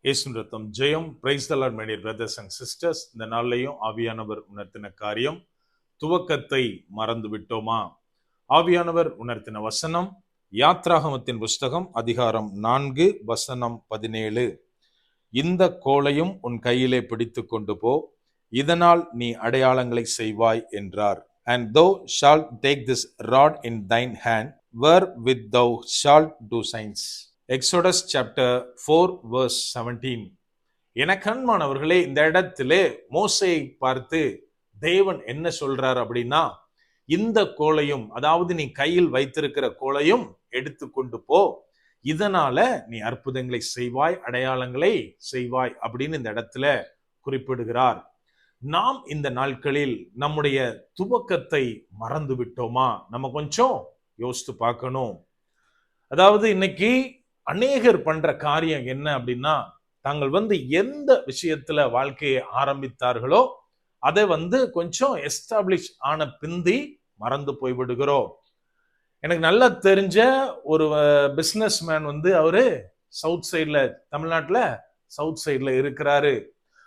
இயேசுவின் ரத்தம் ஜெயம். Praise the Lord my dear brothers and sisters. இந்த நாள்லையும் ஆவியானவர் உணர்த்தின காரியம், துவக்கத்தை மறந்து விட்டோமா? ஆவியானவர் உணர்த்தின வசனம் யாத்ராகமத்தின் புஸ்தகம் அதிகாரம் 4 வசனம் 17. இந்த கோலையும் உன் கையிலே பிடித்து கொண்டு போ, இதனால் நீ அடையாளங்களை செய்வாய் என்றார். And thou shalt take this rod in thine hand, wherewith thou shalt do signs. Exodus chapter 4 verse 17. எனக்கு அன்பானவர்களே, இந்த இடத்திலே மோசேயை பார்த்து தேவன் என்ன சொல்றார் அப்படின்னா, இந்த கோலையும், அதாவது நீ கையில் வைத்திருக்கிற கோலையும் எடுத்துக்கொண்டு போ, இதனால நீ அற்புதங்களை செய்வாய், அடையாளங்களை செய்வாய் அப்படின்னு இந்த இடத்துல குறிப்பிடுகிறார். நாம் இந்த நாட்களில் நம்முடைய துவக்கத்தை மறந்து விட்டோமா? நம்ம கொஞ்சம் யோசித்து பார்க்கணும். அதாவது இன்னைக்கு அநேகர் பண்ற காரியம் என்ன அப்படின்னா, தாங்கள் எந்த விஷயத்துல வாழ்க்கையை ஆரம்பித்தார்களோ அதை கொஞ்சம் எஸ்டாப்ளிஷ் ஆன பிந்தி மறந்து போய்விடுகிறோம். எனக்கு நல்லா தெரிஞ்ச ஒரு பிசினஸ் மேன் அவரு சவுத் சைட்ல, தமிழ்நாட்டுல சவுத் சைட்ல இருக்கிறாரு.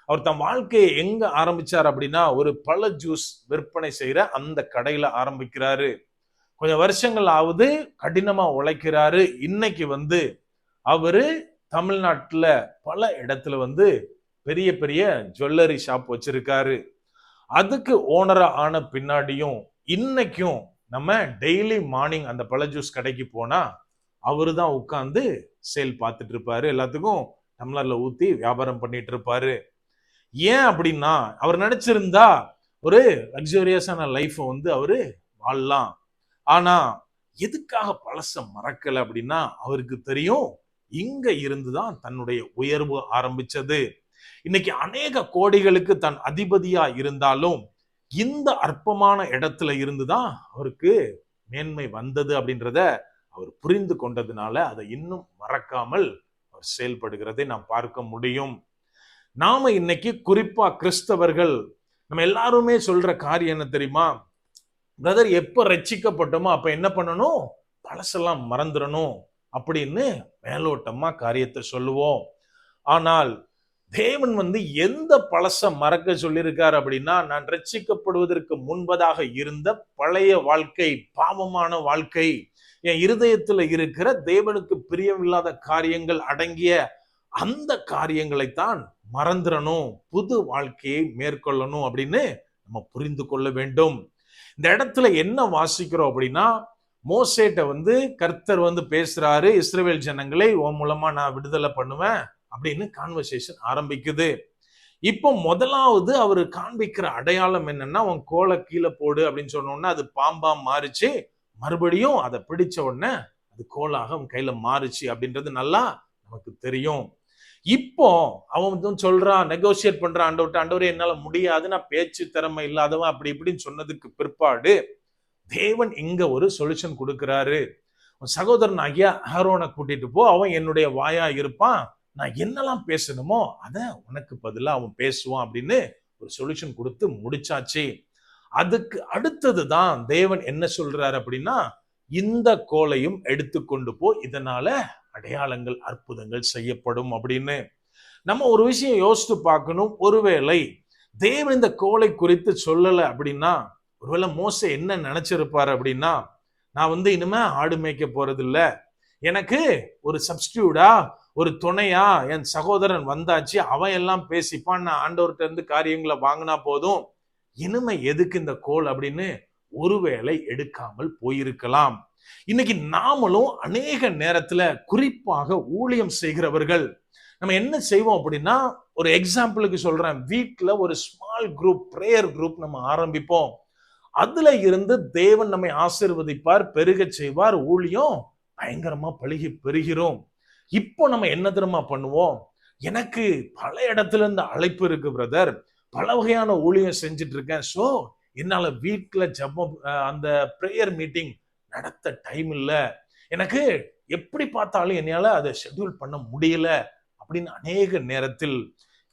அவர் தன் வாழ்க்கையை எங்க ஆரம்பிச்சார் அப்படின்னா, ஒரு பழ ஜூஸ் விற்பனை செய்யற அந்த கடையில ஆரம்பிக்கிறாரு. கொஞ்சம் வருஷங்கள் ஆகுது, கடினமா உழைக்கிறாரு. இன்னைக்கு அவரு தமிழ்நாட்டுல பல இடத்துல பெரிய பெரிய ஜுவல்லரி ஷாப் வச்சிருக்காரு. அதுக்கு ஓனரா ஆன பின்னாடியும் இன்னைக்கும் நம்ம டெய்லி மார்னிங் அந்த பழ ஜூஸ் கடைக்கு போனா அவரு தான் உட்கார்ந்து சேல் பார்த்துட்டு இருப்பாரு. எல்லாத்துக்கும் டம்ளர்ல ஊத்தி வியாபாரம் பண்ணிட்டு இருப்பாரு. ஏன் அப்படின்னா, அவர் நினைச்சிருந்தா ஒரு லக்ஸூரியஸான லைஃப் அவரு வாழலாம். ஆனா எதுக்காக பழச மறக்கல அப்படின்னா, அவருக்கு தெரியும் இங்க இருந்துதான் தன்னுடைய உயர்வு ஆரம்பிச்சது. இன்னைக்கு அநேக கோடிகளுக்கு தன் அதிபதியா இருந்தாலும் இந்த அற்பமான இடத்துல இருந்துதான் அவருக்கு மேன்மை வந்தது அப்படின்றத அவர் புரிந்து கொண்டதுனால அதை இன்னும் மறக்காமல் அவர் செயல்படுகிறதை நாம் பார்க்க முடியும். நாம இன்னைக்கு குறிப்பா கிறிஸ்தவர்கள் நம்ம எல்லாருமே சொல்ற காரியம் என்ன தெரியுமா? பிரதர், எப்ப ரட்சிக்கப்பட்டோமோ அப்ப என்ன பண்ணணும்? பழசெல்லாம் மறந்துடணும் அப்படின்னு மேலோட்டமா காரியத்தை சொல்லுவோம். ஆனால் தேவன் எந்த பழச மறக்க சொல்லியிருக்கார் அப்படின்னா, நான் ரட்சிக்கப்படுவதற்கு முன்பதாக இருந்த பழைய வாழ்க்கை, பாவமான வாழ்க்கை, என் இருதயத்துல இருக்கிற தேவனுக்கு பிரியமில்லாத காரியங்கள் அடங்கிய அந்த காரியங்களைத்தான் மறந்துடணும், புது வாழ்க்கையை மேற்கொள்ளணும் அப்படின்னு நம்ம புரிந்து கொள்ள வேண்டும். இந்த இடத்துல என்ன வாசிக்கிறோம் அப்படின்னா, மோசேட்ட கர்த்தர் பேசுறாரு, இஸ்ரவேல் ஜனங்களை உன் மூலமா நான் விடுதலை பண்ணுவேன் அப்படின்னு கான்வர்சேஷன் ஆரம்பிக்குது. இப்போ முதலாவது அவரு காண்பிக்கிற அடையாளம் என்னன்னா, உன் கோலை கீழே போடு அப்படின்னு சொன்னோன்னா அது பாம்பா மாறிச்சு. மறுபடியும் அதை பிடிச்ச உடனே அது கோலாக அவன் கையில மாறுச்சு அப்படின்றது நல்லா நமக்கு தெரியும். இப்போ அவன் சொல்றான், நெகோசியேட் பண்றான், ஆண்டவரே என்னால முடியாது, நான் பேச்சு திறமை இல்லாதவன் அப்படி இப்படின்னு சொன்னதுக்கு பிற்பாடு தேவன் இங்க ஒரு சொல்யூஷன் கொடுக்கிறாரு. சகோதரன் ஆகிய ஆரோனை கூட்டிட்டு போ, அவன் என்னுடைய வாயா இருப்பான், நான் என்னெல்லாம் பேசணுமோ அத உனக்கு பதிலா அவன் பேசுவான் அப்படின்னு ஒரு சொல்யூஷன் கொடுத்து முடிச்சாச்சு. அதுக்கு அடுத்ததுதான் தேவன் என்ன சொல்றாரு அப்படின்னா, இந்த கோலையும் எடுத்துக்கொண்டு போ, இதனால அடையாளங்கள் அற்புதங்கள் செய்யப்படும் அப்படின்னு. நம்ம ஒரு விஷயம் யோசித்து பார்க்கணும். ஒருவேளை தேவன் இந்த கோலை குறித்து சொல்லல அப்படின்னா, ஒருவேளை மோசே என்ன நினைச்சிருப்பாரு அப்படின்னா, நான் இனிமே ஆடு மேய்க்க போறது இல்ல, எனக்கு ஒரு சப்ஸ்டியூடா, ஒரு துணையா என் சகோதரன் வந்தாச்சு, அவன் எல்லாம் பேசிப்பான், நான் ஆண்டவர்கிட்ட இருந்து காரியங்களை வாங்கினா போதும், இனிமே எதுக்கு இந்த கோல் அப்படின்னு ஒருவேளை எடுக்காமல் போயிருக்கலாம். இன்னைக்கு நாமளும் அநேக நேரத்துல, குறிப்பாக ஊழியம் செய்கிறவர்கள், நம்ம என்ன செய்வோம் அப்படின்னா, ஒரு எக்ஸாம்பிளுக்கு சொல்றேன், வீட்டுல ஒரு ஸ்மால் குரூப், பிரேயர் குரூப் நம்ம ஆரம்பிப்போம். அதுல இருந்து தேவன் நம்மை ஆசீர்வதிப்பார், பெருக செய்வார், ஊழியம் பயங்கரமா பழுகி பெறுகிறோம். இப்போ நம்ம என்ன தெரியுமா பண்ணுவோம்? எனக்கு பல இடத்துல இருந்து அழைப்பு இருக்கு பிரதர், பல வகையான ஊழியம் செஞ்சுட்டு இருக்கேன், சோ என்னால வீட்டுல ஜெபம், அந்த பிரேயர் மீட்டிங் நடத்த டைம் இல்ல, எனக்கு எப்படி பார்த்தாலும் என்னால அதை ஷெட்யூல் பண்ண முடியல அப்படின்னு அநேக நேரத்தில்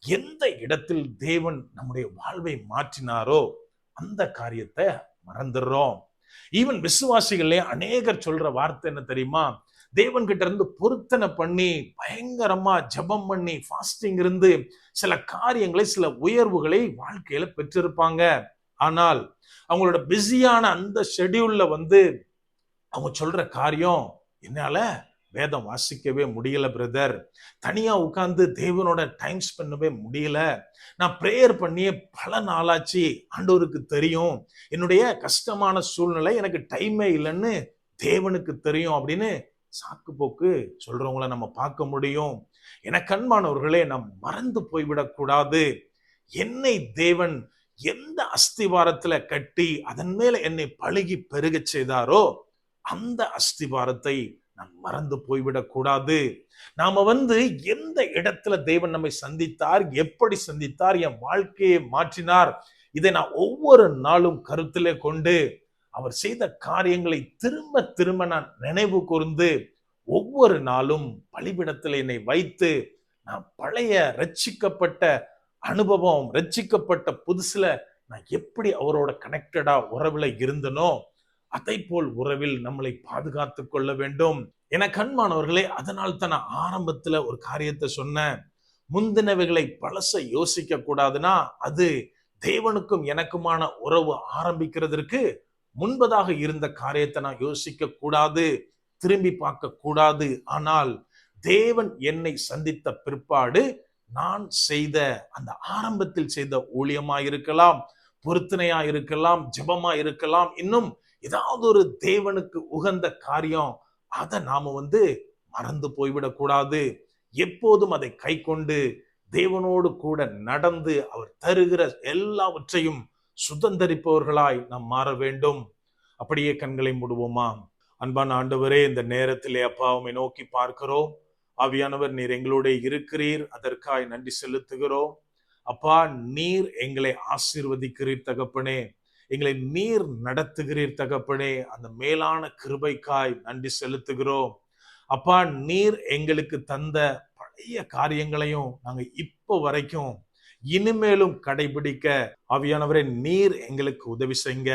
எந்த இடத்தில் தேவன் நம்முடைய வாழ்வை மாற்றினாரோ அந்த காரியத்தை மறந்துடுறோம். ஈவன் விசுவாசிகளே அநேகர் சொல்ற வார்த்தை என்ன தெரியுமா? தேவன் கிட்ட இருந்து பொருத்தனை பண்ணி பயங்கரமா ஜெபம் பண்ணி ஃபாஸ்டிங் இருந்து சில காரியங்களை, சில உயர்வுகளை வாழ்க்கையில பெற்றிருப்பாங்க. ஆனால் அவங்களோட பிஸியான அந்த ஷெட்யூல்ல அவங்க சொல்ற காரியம், என்னால வேதம் வாசிக்கவே முடியல பிரதர், தனியா உட்கார்ந்து தேவனோட டைம் ஸ்பெண்டவே முடியல, நான் பிரேயர் பண்ணியே பல நாளாச்சு, ஆண்டவருக்கு தெரியும் என்னுடைய கஷ்டமான சூழ்நிலை, எனக்கு டைமே இல்லைன்னு தேவனுக்கு தெரியும் அப்படின்னு சாக்கு போக்கு சொல்றவங்கள நம்ம பார்க்க முடியும். எனக்கு அன்பானவர்களே, நாம் மறந்து போய்விடக் கூடாது. என்னை தேவன் எந்த அஸ்திவாரத்துல கட்டி அதன் மேல என்னை பழுகி பெருக செய்தாரோ அந்த அஸ்திவாரத்தை நான் மறந்து போய்விடக் கூடாது. நாம எந்த இடத்துல தேவன் நம்மை சந்தித்தார், எப்படி சந்தித்தார், என் வாழ்க்கையை மாற்றினார், இதை நான் ஒவ்வொரு நாளும் கருத்திலே கொண்டு அவர் செய்த காரியங்களை திரும்ப திரும்ப நான் நினைவு கூர்ந்து ஒவ்வொரு நாளும் பலிபிடத்தில் என்னை வைத்து நான் பழைய ரட்சிக்கப்பட்ட அனுபவம், ரட்சிக்கப்பட்ட புதுசுல நான் எப்படி அவரோட கனெக்டடா உறவுல இருந்தனோ அதை போல் உறவில் நம்மளை பாதுகாத்து கொள்ள வேண்டும். என கண்மானவர்களே, அதனால் தான் நான் ஆரம்பத்துல ஒரு காரியத்தை சொன்னேன். முந்தினவைகளை பழச யோசிக்க கூடாதுன்னா அது தேவனுக்கும் எனக்குமான உறவு ஆரம்பிக்கிறதுக்கு முன்பதாக இருந்த காரியத்தை நான் யோசிக்க கூடாது, திரும்பி பார்க்க கூடாது. ஆனால் தேவன் என்னை சந்தித்த பிற்பாடு நான் செய்த அந்த ஆரம்பத்தில் செய்த ஊழியமா இருக்கலாம், பொருத்தனையா இருக்கலாம், ஜெபமா இருக்கலாம், இன்னும் ஏதாவது ஒரு தேவனுக்கு உகந்த காரியம், அதை நாம மறந்து போய்விடக் கூடாது. எப்போதும் அதை கை கொண்டு தேவனோடு கூட நடந்து அவர் தருகிற எல்லாவற்றையும் சுதந்தரிப்பவர்களாய் நாம் மாற வேண்டும். அப்படியே கண்களை மூடுவோமா? அன்பான ஆண்டவரே, இந்த நேரத்திலே அப்பா உம்மை நோக்கி பார்க்கிறோம். ஆவியானவர், நீர் எங்களோட இருக்கிறீர், அதற்காய் நன்றி செலுத்துகிறோம். அப்பா, நீர் எங்களை ஆசீர்வதிக்கிறீர் தகப்பனே, எங்களை நீர் நடத்துகிறீர் தகப்பனே, அந்த மேலான கிருபைக்காய் நன்றி செலுத்துகிறோம். அப்பா, நீர் எங்களுக்கு தந்த பழைய காரியங்களையும் நாங்க இப்போ வரைக்கும் இனிமேலும் கடைபிடிக்க ஆவியானவரே நீர் எங்களுக்கு உதவி செய்யுங்க.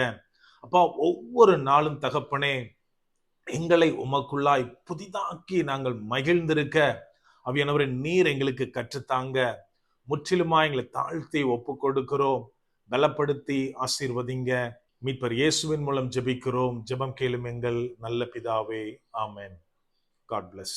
அப்பா, ஒவ்வொரு நாளும் தகப்பனே எங்களை உமக்குள்ளாய் புதிதாக்கி நாங்கள் மகிழ்ந்திருக்க ஆவியானவரே நீர் எங்களுக்கு கற்றுத்தாங்க. முற்றிலுமா எங்களை தாழ்த்தி ஒப்பு கொடுக்கிறோம். பலப்படுத்தி ஆசீர்வதிங்க. மீட்பர் இயேசுவின் மூலம் ஜெபிக்கிறோம். ஜெபம் கேளும் எங்கள் நல்ல பிதாவே. ஆமென். God bless.